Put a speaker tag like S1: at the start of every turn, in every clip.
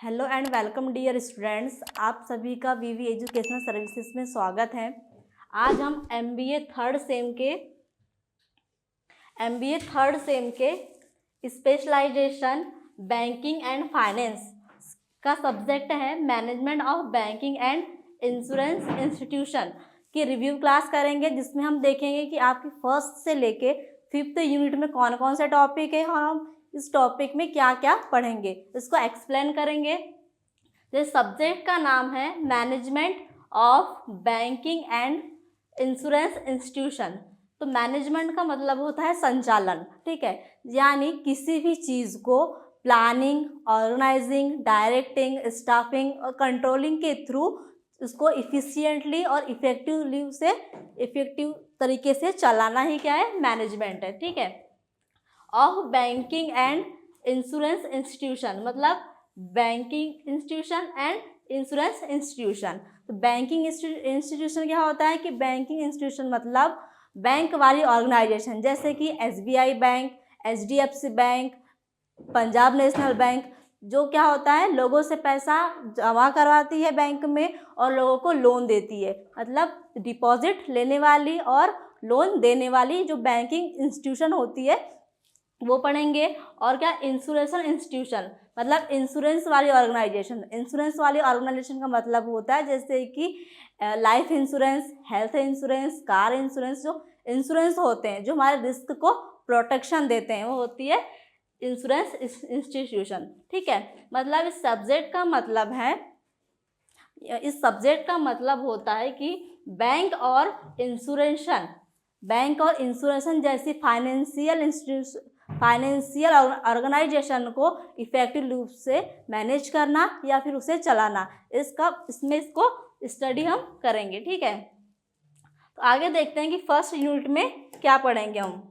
S1: Hello and welcome dear students, आप सभी का वीवी एजुकेशनल सर्विसेज में स्वागत है। आज हम एमबीए थर्ड सेम के स्पेशलाइजेशन बैंकिंग एंड फाइनेंस का सब्जेक्ट है management of banking and insurance institution की रिव्यू क्लास करेंगे, जिसमें हम देखेंगे कि आपकी फर्स्ट से लेके 5th यूनिट में कौन कौन से टॉपिक है और हम इस टॉपिक में क्या क्या पढ़ेंगे, इसको एक्सप्लेन करेंगे। इस सब्जेक्ट का नाम है management of banking and insurance institution. तो मैनेजमेंट का मतलब होता है संचालन, ठीक है, यानी किसी भी चीज़ को प्लानिंग, ऑर्गेनाइजिंग, डायरेक्टिंग, स्टाफिंग और कंट्रोलिंग के थ्रू उसको इफ़िशियंटली और इफ़ेक्टिव तरीके से चलाना ही क्या है, मैनेजमेंट है, ठीक है। Of banking and insurance institution मतलब banking institution and insurance institution. तो बैंकिंग इंस्टीट्यूशन क्या होता है कि बैंकिंग इंस्टीट्यूशन मतलब बैंक वाली ऑर्गेनाइजेशन, जैसे कि SBI bank, HDFC bank, Punjab National Bank, जो क्या होता है लोगों से पैसा जमा करवाती है बैंक में और लोगों को लोन देती है, मतलब डिपॉजिट लेने वाली और लोन देने वाली जो बैंकिंग इंस्टीट्यूशन होती है वो पढ़ेंगे। और क्या, इंश्योरेंस इंस्टीट्यूशन मतलब इंश्योरेंस वाली ऑर्गेनाइजेशन। इंश्योरेंस वाली ऑर्गेनाइजेशन का मतलब होता है जैसे कि life insurance, health insurance, car insurance, जो इंश्योरेंस होते हैं जो हमारे रिस्क को प्रोटेक्शन देते हैं, वो होती है इंश्योरेंस इंस्टीट्यूशन, ठीक है। मतलब इस सब्जेक्ट का मतलब होता है कि बैंक और इंश्योरेंस जैसी फाइनेंशियल ऑर्गेनाइजेशन को इफेक्टिव रूप से मैनेज करना या फिर उसे चलाना, इसको स्टडी हम करेंगे, ठीक है। तो आगे देखते हैं कि फर्स्ट यूनिट में क्या पढ़ेंगे हम।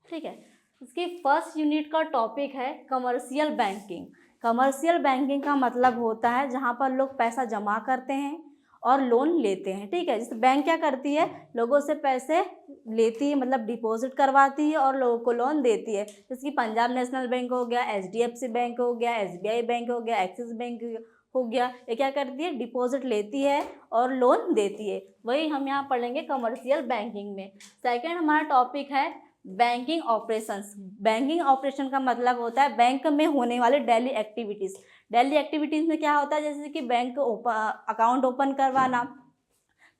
S1: ठीक है, इसकी फर्स्ट यूनिट का टॉपिक है कमर्शियल बैंकिंग। कमर्शियल बैंकिंग का मतलब होता है जहाँ पर लोग पैसा जमा करते हैं और लोन लेते हैं, ठीक है। जैसे बैंक क्या करती है, लोगों से पैसे लेती है, मतलब डिपॉजिट करवाती है और लोगों को लोन देती है। जैसे कि पंजाब नेशनल बैंक हो गया, एचडीएफसी बैंक हो गया, एसबीआई बैंक हो गया, एक्सिस बैंक हो गया, ये क्या करती है, डिपॉजिट लेती है और लोन देती है। वही हम यहाँ पढ़ेंगे कमर्शियल बैंकिंग में। सेकेंड हमारा टॉपिक है बैंकिंग ऑपरेशंस। बैंकिंग ऑपरेशन का मतलब होता है बैंक में होने वाले डेली एक्टिविटीज़। डेली एक्टिविटीज़ में क्या होता है, जैसे कि बैंक अकाउंट ओपन करवाना,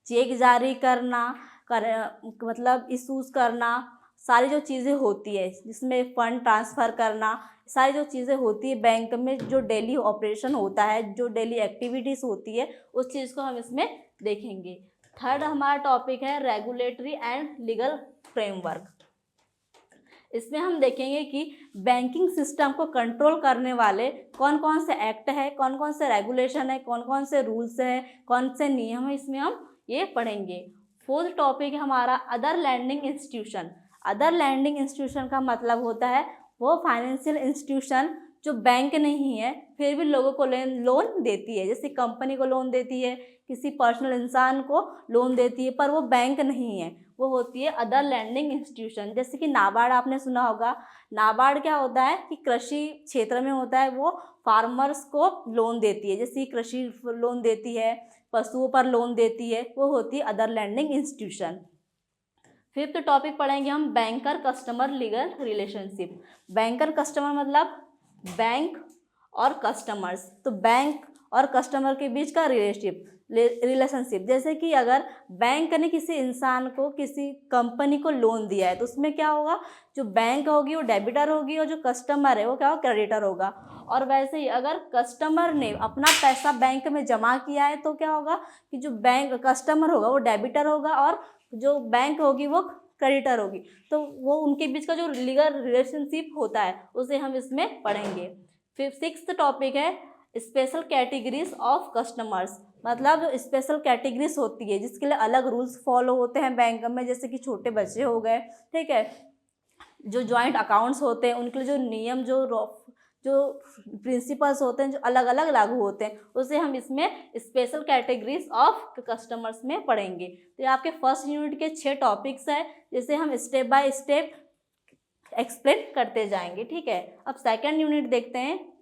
S1: चेक जारी करना, मतलब इशूज़ करना, सारी जो चीज़ें होती है जिसमें फ़ंड ट्रांसफ़र करना, सारी जो चीज़ें होती है बैंक में, जो डेली ऑपरेशन होता है, जो डेली एक्टिविटीज़ होती है, उस चीज़ को हम इसमें देखेंगे। थर्ड हमारा टॉपिक है रेगुलेटरी एंड लीगल फ्रेमवर्क। इसमें हम देखेंगे कि बैंकिंग सिस्टम को कंट्रोल करने वाले कौन कौन से एक्ट है, कौन कौन से रेगुलेशन है, कौन कौन से रूल्स है, कौन से नियम है, इसमें हम ये पढ़ेंगे। फोर्थ टॉपिक है हमारा other lending institution. Other lending institution का मतलब होता है वो फाइनेंशियल इंस्टीट्यूशन जो बैंक नहीं है फिर भी लोगों को लोन देती है, जैसे कंपनी को लोन देती है, किसी पर्सनल इंसान को लोन देती है, पर वो बैंक नहीं है, वो होती है अदर लैंडिंग इंस्टीट्यूशन। जैसे कि नाबार्ड आपने सुना होगा। नाबार्ड क्या होता है कि कृषि क्षेत्र में होता है, वो फार्मर्स को लोन देती है, जैसे कृषि लोन देती है, पशुओं पर लोन देती है, वो होती है other lending institution. Fifth topic पढ़ेंगे हम banker customer legal relationship. Banker customer मतलब बैंक और कस्टमर्स, तो बैंक और कस्टमर के बीच का रिलेशनशिप। जैसे कि अगर बैंक ने किसी इंसान को, किसी कंपनी को लोन दिया है तो उसमें क्या होगा, जो बैंक होगी वो डेबिटर होगी और जो कस्टमर है वो क्या होगा, क्रेडिटर होगा। और वैसे ही अगर कस्टमर ने अपना पैसा बैंक में जमा किया है तो क्या होगा कि जो बैंक कस्टमर होगा वो डेबिटर होगा और जो बैंक होगी वो क्रेडिटर होगी। तो वो उनके बीच का जो लीगल रिलेशनशिप होता है उसे हम इसमें पढ़ेंगे। फिर सिक्स्थ टॉपिक है स्पेशल कैटेगरीज ऑफ कस्टमर्स। मतलब जो स्पेशल कैटेगरीज होती है जिसके लिए अलग रूल्स फॉलो होते हैं बैंक में, जैसे कि छोटे बच्चे हो गए, ठीक है, जो जॉइंट अकाउंट्स होते हैं उनके लिए जो नियम, जो प्रिंसिपल्स होते हैं जो अलग अलग लागू होते हैं, उसे हम इसमें स्पेशल कैटेगरीज ऑफ कस्टमर्स में पढ़ेंगे। तो ये आपके फर्स्ट यूनिट के 6 टॉपिक्स हैं, जिसे हम स्टेप बाय स्टेप एक्सप्लेन करते जाएंगे। ठीक है, अब सेकेंड यूनिट देखते हैं।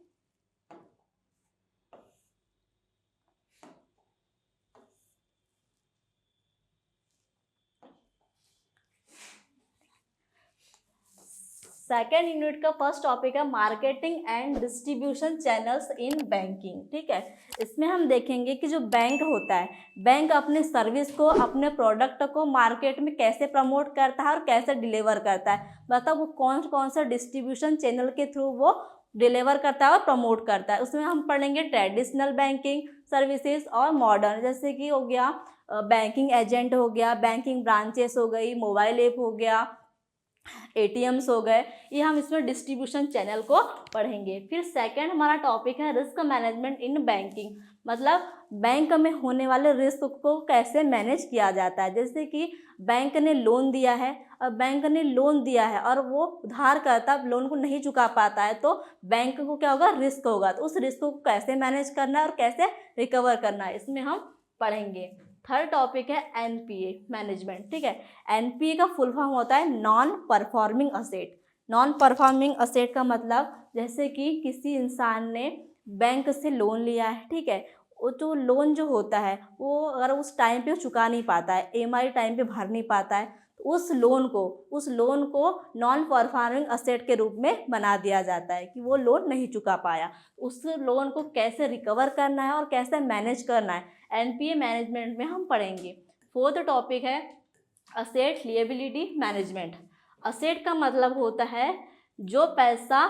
S1: सेकेंड यूनिट का फर्स्ट टॉपिक है marketing and distribution channels in banking. ठीक है, इसमें हम देखेंगे कि जो बैंक होता है, बैंक अपने सर्विस को, अपने प्रोडक्ट को मार्केट में कैसे प्रमोट करता है और कैसे डिलीवर करता है, मतलब वो कौन कौन सा डिस्ट्रीब्यूशन चैनल के थ्रू वो डिलीवर करता है और प्रमोट करता है। उसमें हम पढ़ेंगे ट्रेडिशनल बैंकिंग सर्विसेज और मॉडर्न, जैसे कि हो गया बैंकिंग एजेंट हो गया, बैंकिंग ब्रांचेस हो गई, मोबाइल ऐप हो गया, एटीएम्स हो गए, ये हम इसमें डिस्ट्रीब्यूशन चैनल को पढ़ेंगे। फिर सेकंड हमारा टॉपिक है रिस्क मैनेजमेंट इन बैंकिंग, मतलब बैंक में होने वाले रिस्क को कैसे मैनेज किया जाता है। जैसे कि बैंक ने लोन दिया है, और बैंक ने लोन दिया है और वो उधारकर्ता लोन को नहीं चुका पाता है, तो बैंक को क्या होगा, रिस्क होगा। तो उस रिस्क को कैसे मैनेज करना है और कैसे रिकवर करना है, इसमें हम पढ़ेंगे। थर्ड टॉपिक है एनपीए मैनेजमेंट। ठीक है, एनपीए का फुल फॉर्म होता है non performing asset. Non performing asset का मतलब जैसे कि किसी इंसान ने बैंक से लोन लिया है, ठीक है, वो जो लोन जो होता है वो अगर उस टाइम पे चुका नहीं पाता है, ईएमआई टाइम पे भर नहीं पाता है, तो उस लोन को नॉन परफॉर्मिंग असेट के रूप में बना दिया जाता है कि वो लोन नहीं चुका पाया। उस लोन को कैसे रिकवर करना है और कैसे मैनेज करना है, एनपीए मैनेजमेंट में हम पढ़ेंगे। फोर्थ टॉपिक है असेट लिएबिलिटी मैनेजमेंट। असेट का मतलब होता है जो पैसा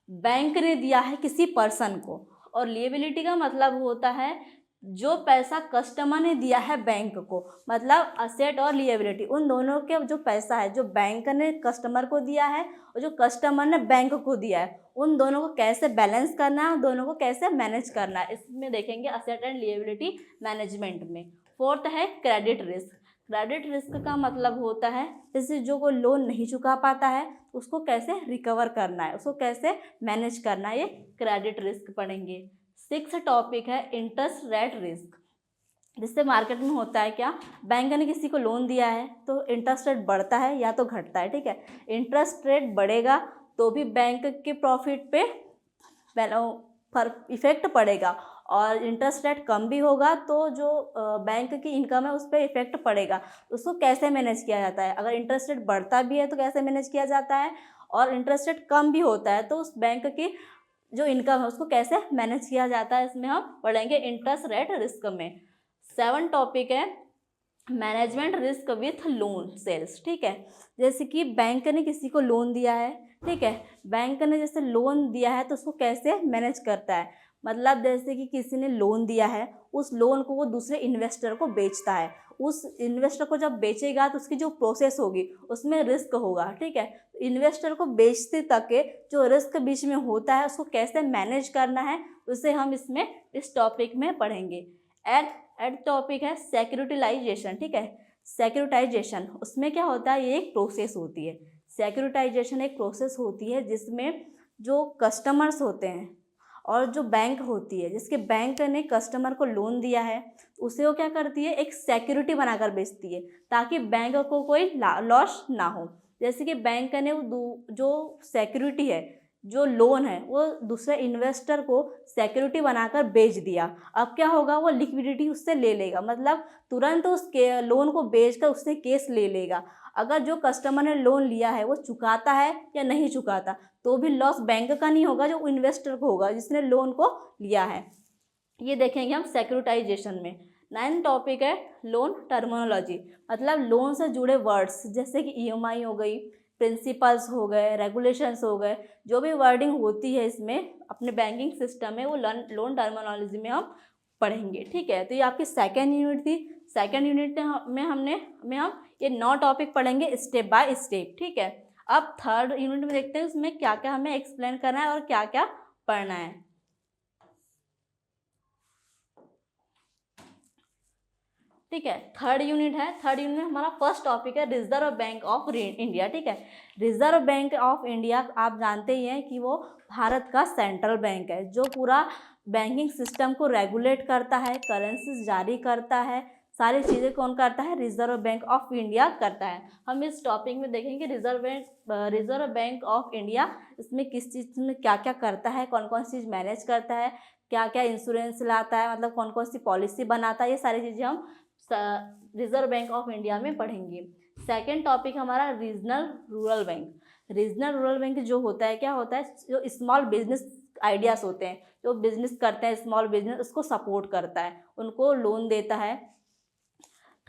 S1: बैंक ने दिया है किसी पर्सन को, और लिएबिलिटी का मतलब होता है जो पैसा कस्टमर ने दिया है बैंक को। मतलब असेट और लिएबिलिटी उन दोनों के जो पैसा है जो बैंक ने कस्टमर को दिया है और जो कस्टमर ने बैंक को दिया है, उन दोनों को कैसे बैलेंस करना है, उन दोनों को कैसे मैनेज करना है, इसमें देखेंगे असेट एंड लिएबिलिटी मैनेजमेंट में। फोर्थ है क्रेडिट रिस्क। क्रेडिट रिस्क का मतलब होता है जैसे जो को लोन नहीं चुका पाता है उसको कैसे रिकवर करना है, उसको कैसे मैनेज करना है, ये क्रेडिट रिस्क पढ़ेंगे। सिक्स्थ टॉपिक है इंटरेस्ट रेट रिस्क। जिससे मार्केट में होता है क्या, बैंक ने किसी को लोन दिया है तो इंटरेस्ट रेट बढ़ता है या तो घटता है। ठीक है, इंटरेस्ट रेट बढ़ेगा तो भी बैंक के प्रॉफिट पे इफेक्ट पड़ेगा, और इंटरेस्ट रेट कम भी होगा तो जो बैंक की इनकम है उस पर इफेक्ट पड़ेगा। उसको कैसे मैनेज किया जाता है, अगर इंटरेस्ट रेट बढ़ता भी है तो कैसे मैनेज किया जाता है, और इंटरेस्ट रेट कम भी होता है तो उस बैंक की जो इनकम है उसको कैसे मैनेज किया जाता है, इसमें हम पढ़ेंगे इंटरेस्ट रेट रिस्क में। 7 टॉपिक है management risk with loan sales. ठीक है, जैसे कि बैंक ने किसी को लोन दिया है, ठीक है, बैंक ने जैसे लोन दिया है तो उसको कैसे मैनेज करता है, मतलब जैसे कि किसी ने लोन दिया है, उस लोन को वो दूसरे इन्वेस्टर को बेचता है, उस इन्वेस्टर को जब बेचेगा तो उसकी जो प्रोसेस होगी उसमें रिस्क होगा। ठीक है, इन्वेस्टर को बेचते तक के जो रिस्क बीच में होता है उसको कैसे मैनेज करना है, उसे हम इसमें इस टॉपिक में पढ़ेंगे। एट टॉपिक है सिक्योरिटाइजेशन। ठीक है, सिक्योरिटाइजेशन उसमें क्या होता है, ये एक प्रोसेस होती है। सिक्योरिटाइजेशन एक प्रोसेस होती है जिसमें जो कस्टमर्स होते हैं और जो बैंक होती है, जिसके बैंक ने कस्टमर को लोन दिया है, उसे वो क्या करती है, एक सिक्योरिटी बनाकर बेचती है ताकि बैंक को कोई लॉस ना हो। जैसे कि बैंक ने जो सिक्योरिटी है, जो लोन है, वो दूसरे इन्वेस्टर को सिक्योरिटी बनाकर बेच दिया। अब क्या होगा, वो लिक्विडिटी उससे ले लेगा, मतलब तुरंत उस लोन को बेचकर उससे केस ले लेगा। अगर जो कस्टमर ने लोन लिया है वो चुकाता है या नहीं चुकाता तो भी लॉस बैंक का नहीं होगा, जो इन्वेस्टर को होगा जिसने लोन को लिया है। ये देखेंगे हम सिक्योरिटाइजेशन में। 9 टॉपिक है लोन टर्मिनोलॉजी, मतलब लोन से जुड़े वर्ड्स जैसे कि ईएमआई हो गई, प्रिंसिपल्स हो गए, रेगुलेशंस हो गए, जो भी वर्डिंग होती है इसमें अपने बैंकिंग सिस्टम में वो लोन टर्मिनोलॉजी में हम पढ़ेंगे। ठीक है, तो ये आपकी सेकेंड यूनिट थी। सेकेंड यूनिट में हम ये 9 टॉपिक पढ़ेंगे स्टेप बाय स्टेप। ठीक है, अब थर्ड यूनिट में देखते हैं उसमें क्या क्या हमें एक्सप्लेन करना है और क्या क्या पढ़ना है। ठीक है। थर्ड यूनिट में हमारा फर्स्ट टॉपिक है रिजर्व बैंक ऑफ इंडिया। ठीक है, रिजर्व बैंक ऑफ इंडिया आप जानते ही हैं कि वो भारत का सेंट्रल बैंक है जो पूरा बैंकिंग सिस्टम को रेगुलेट करता है, करेंसीज जारी करता है, सारी चीज़ें कौन करता है? रिजर्व बैंक ऑफ इंडिया करता है। हम इस टॉपिक में देखेंगे रिजर्व बैंक ऑफ इंडिया इसमें किस चीज़ में क्या क्या करता है, कौन कौन सी चीज़ मैनेज करता है, क्या क्या इंश्योरेंस लाता है, मतलब कौन कौन सी पॉलिसी बनाता है, ये सारी चीज़ें हम रिजर्व बैंक ऑफ इंडिया में पढ़ेंगे। सेकेंड टॉपिक हमारा regional rural bank. Regional rural bank जो होता है, क्या होता है? जो स्मॉल बिजनेस आइडियाज़ होते हैं, जो बिजनेस करते हैं स्मॉल बिजनेस, उसको सपोर्ट करता है, उनको लोन देता है।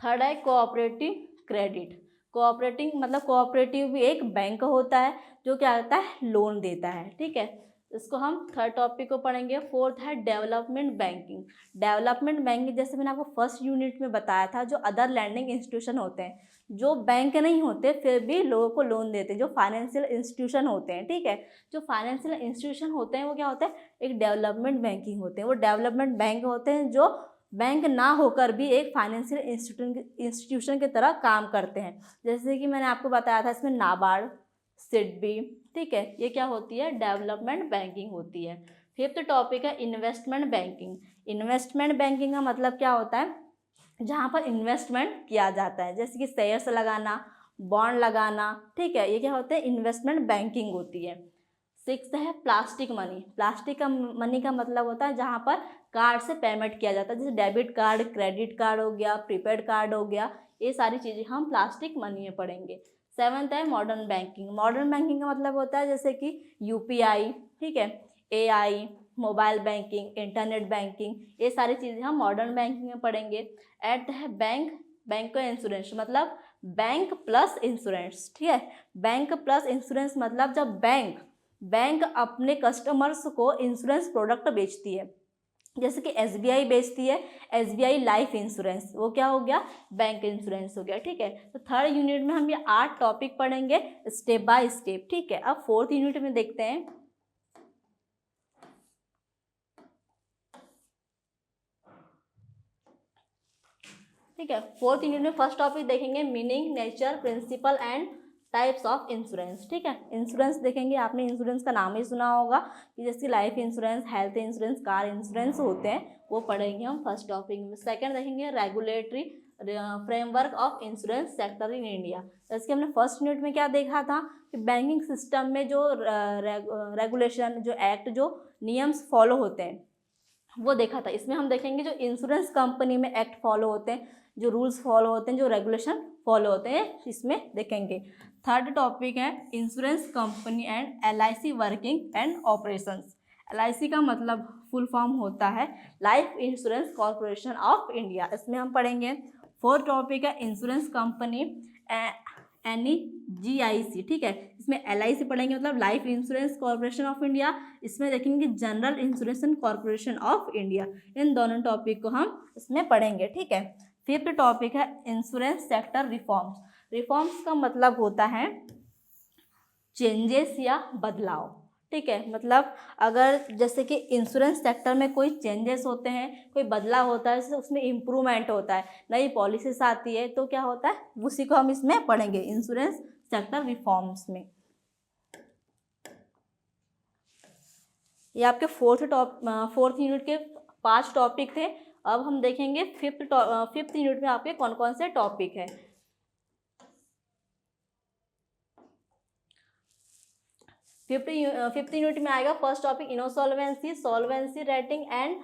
S1: थर्ड है कोऑपरेटिव क्रेडिट। कोऑपरेटिव मतलब कोऑपरेटिव भी एक बैंक होता है जो क्या करता है? लोन देता है। ठीक है, इसको हम थर्ड टॉपिक को पढ़ेंगे। फोर्थ है डेवलपमेंट बैंकिंग। डेवलपमेंट बैंकिंग जैसे मैंने आपको फर्स्ट यूनिट में बताया था, जो अदर लैंडिंग इंस्टीट्यूशन होते हैं, जो बैंक नहीं होते फिर भी लोगों को लोन देते हैं, जो फाइनेंशियल इंस्टीट्यूशन होते हैं। ठीक है, जो फाइनेंशियल इंस्टीट्यूशन होते हैं वो क्या होते हैं? एक डेवलपमेंट बैंकिंग होते हैं। वो डेवलपमेंट बैंक होते हैं जो बैंक ना होकर भी एक फाइनेंशियल इंस्टीट्यूशन की तरह काम करते हैं। जैसे कि मैंने आपको बताया था इसमें नाबार्ड, सिडबी। ठीक है, ये क्या होती है? डेवलपमेंट बैंकिंग होती है। फिफ्थ टॉपिक है इन्वेस्टमेंट बैंकिंग। इन्वेस्टमेंट बैंकिंग का मतलब क्या होता है? जहाँ पर इन्वेस्टमेंट किया जाता है, जैसे कि शेयर्स लगाना, बॉन्ड लगाना। ठीक है, ये क्या होते हैं? इन्वेस्टमेंट बैंकिंग होती है। सिक्स्थ है प्लास्टिक मनी। प्लास्टिक का मनी का मतलब होता है जहाँ पर कार्ड से पेमेंट किया जाता है, जैसे डेबिट कार्ड, क्रेडिट कार्ड हो गया, प्रीपेड कार्ड हो गया, ये सारी चीज़ें हम प्लास्टिक मनी में पढ़ेंगे। सेवन्थ है मॉडर्न बैंकिंग। मॉडर्न बैंकिंग का मतलब होता है जैसे कि यूपीआई, ठीक है, AI, mobile banking, internet banking, ये सारी चीज़ें हम मॉडर्न बैंकिंग में पढ़ेंगे। एट है बैंक का इंश्योरेंस, मतलब बैंक प्लस इंश्योरेंस। ठीक है, बैंक प्लस इंश्योरेंस मतलब जब बैंक अपने कस्टमर्स को इंश्योरेंस प्रोडक्ट बेचती है, जैसे कि एसबीआई बेचती है एसबीआई लाइफ इंश्योरेंस, वो क्या हो गया? बैंक इंश्योरेंस हो गया। ठीक है, तो थर्ड यूनिट में हम ये 8 टॉपिक पढ़ेंगे स्टेप बाय स्टेप। ठीक है, अब फोर्थ यूनिट में देखते हैं। ठीक है, फोर्थ यूनिट में फर्स्ट टॉपिक देखेंगे meaning, nature, principle and types of insurance. ठीक है, इंश्योरेंस देखेंगे, आपने इंश्योरेंस का नाम ही सुना होगा कि जैसे life insurance, health insurance, car insurance होते हैं, वो पढ़ेंगे हम फर्स्ट टॉपिक में। सेकंड देखेंगे regulatory framework of insurance sector in India. जैसे कि हमने फर्स्ट यूनिट में क्या देखा था कि बैंकिंग सिस्टम में जो रेगुलेशन, जो एक्ट, जो नियम्स फॉलो होते हैं वो देखा था। इसमें हम देखेंगे जो इंश्योरेंस कंपनी में एक्ट फॉलो होते हैं, जो रूल्स फॉलो होते हैं, जो रेगुलेशन फॉलो होते हैं, इसमें देखेंगे। थर्ड टॉपिक है insurance company and LIC working and operations. LIC का मतलब फुल फॉर्म होता है Life Insurance Corporation of India, इसमें हम पढ़ेंगे। फोर्थ टॉपिक है इंश्योरेंस कंपनी NEGIC। ठीक है, इसमें LIC पढ़ेंगे मतलब Life Insurance Corporation of India, इसमें देखेंगे General Insurance Corporation of India. इन दोनों टॉपिक को हम इसमें पढ़ेंगे। ठीक है, फिफ्थ टॉपिक है इंश्योरेंस सेक्टर रिफॉर्म्स। रिफॉर्म्स का मतलब होता है चेंजेस या बदलाव। ठीक है, मतलब अगर जैसे कि इंश्योरेंस सेक्टर में कोई चेंजेस होते हैं, कोई बदलाव होता है, जैसे उसमें इम्प्रूवमेंट होता है, नई पॉलिसीज आती है, तो क्या होता है उसी को हम इसमें पढ़ेंगे इंश्योरेंस सेक्टर रिफॉर्म्स में। ये आपके फोर्थ यूनिट के 5 टॉपिक थे। अब हम देखेंगे फिफ्थ यूनिट में आपके कौन कौन से टॉपिक है। फिफ्थ यूनिट में आएगा first topic insolvency, solvency rating and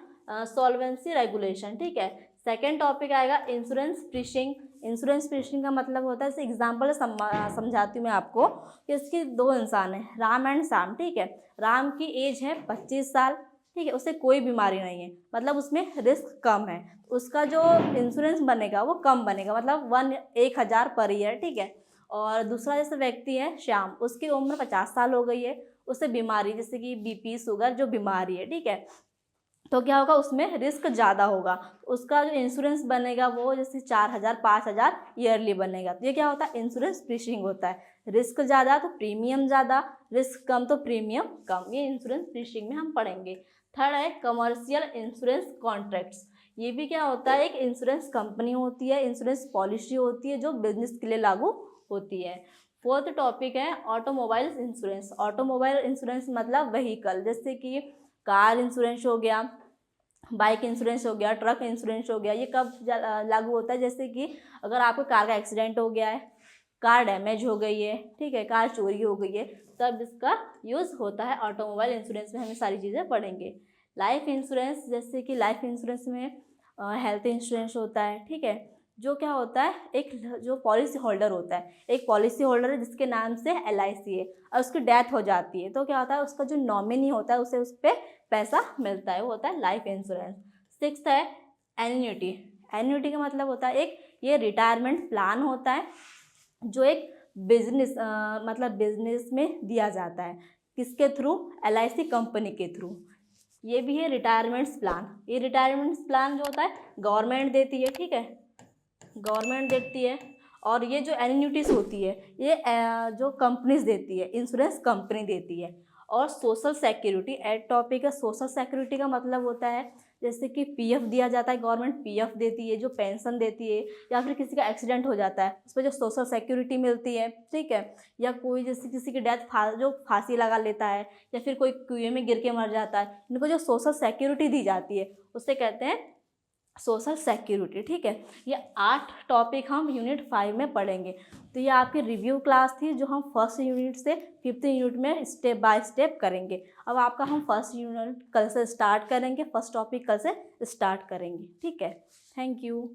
S1: solvency regulation. ठीक है, सेकेंड टॉपिक आएगा इंश्योरेंस फिशिंग। इंश्योरेंस फिशिंग का मतलब होता है, जैसे एग्जाम्पल समझाती हूँ मैं आपको कि इसके 2 इंसान हैं, राम एंड श्याम। ठीक है, राम की एज है 25 साल। ठीक है, उसे कोई बीमारी नहीं है, मतलब उसमें रिस्क कम है, उसका जो इंश्योरेंस बनेगा वो कम बनेगा, मतलब 1,000 पर ईयर। ठीक है, और दूसरा जैसे व्यक्ति है श्याम, उसकी उम्र 50 साल हो गई है, उसे बीमारी जैसे कि बीपी, शुगर जो बीमारी है। ठीक है, तो क्या होगा उसमें रिस्क ज़्यादा होगा, उसका जो इंश्योरेंस बनेगा वो जैसे 4,000 5,000 ईयरली बनेगा। तो ये क्या होता है इंश्योरेंस फिशिंग होता है, रिस्क ज़्यादा तो प्रीमियम ज़्यादा, रिस्क कम तो प्रीमियम कम, ये इंश्योरेंस फिशिंग में हम पढ़ेंगे। थर्ड है कमर्शियल इंश्योरेंस कॉन्ट्रैक्ट्स। ये भी क्या होता है, एक इंश्योरेंस कंपनी होती है, इंश्योरेंस पॉलिसी होती है जो बिजनेस के लिए लागू होती है। फोर्थ टॉपिक है ऑटोमोबाइल इंश्योरेंस। ऑटोमोबाइल इंश्योरेंस मतलब व्हीकल, जैसे कि कार इंश्योरेंस हो गया, बाइक इंश्योरेंस हो गया, ट्रक इंश्योरेंस हो गया। ये कब लागू होता है, जैसे कि अगर आपको कार का एक्सीडेंट हो गया है, कार डैमेज हो गई है, ठीक है, कार चोरी हो गई है, तब इसका यूज़ होता है। ऑटोमोबाइल इंश्योरेंस में हमें सारी चीज़ें पढ़ेंगे। लाइफ इंश्योरेंस, जैसे कि लाइफ इंश्योरेंस में हेल्थ इंश्योरेंस होता है, ठीक है, जो क्या होता है, एक जो पॉलिसी होल्डर होता है, एक पॉलिसी होल्डर है जिसके नाम से LIC है, और उसकी डेथ हो जाती है तो क्या होता है, उसका जो नॉमिनी होता है उसे उस पर पैसा मिलता है, वो होता है लाइफ इंश्योरेंस। सिक्स्थ है एन्युटी। एन्युटी का मतलब होता है एक ये रिटायरमेंट प्लान होता है जो एक बिजनेस मतलब बिजनेस में दिया जाता है, किसके थ्रू, LIC कंपनी के थ्रू। ये भी है रिटायरमेंट्स प्लान। ये रिटायरमेंट्स प्लान जो होता है गवर्नमेंट देती है, ठीक है, गवर्नमेंट देती है। और ये जो एन्युटीज होती है ये जो कंपनीज देती है, इंश्योरेंस कंपनी देती है। और सोशल सिक्योरिटी एड टॉपिक है। सोशल सिक्योरिटी का मतलब होता है जैसे कि PF दिया जाता है, गवर्नमेंट PF देती है, जो पेंशन देती है, या फिर किसी का एक्सीडेंट हो जाता है उस पर जो सोशल सिक्योरिटी मिलती है, ठीक है, या कोई जैसे किसी की डेथ जो फांसी लगा लेता है, या फिर कोई कुएं में गिर के मर जाता है, इनको जो सोशल सिक्योरिटी दी जाती है उसे कहते हैं सोशल सिक्योरिटी, ठीक है। ये 8 टॉपिक हम यूनिट 5 में पढ़ेंगे। तो ये आपकी रिव्यू क्लास थी जो हम फर्स्ट यूनिट से 5th यूनिट में स्टेप बाय स्टेप करेंगे। अब आपका हम फर्स्ट यूनिट कल से स्टार्ट करेंगे, फर्स्ट टॉपिक कल से स्टार्ट करेंगे, ठीक है। Thank you.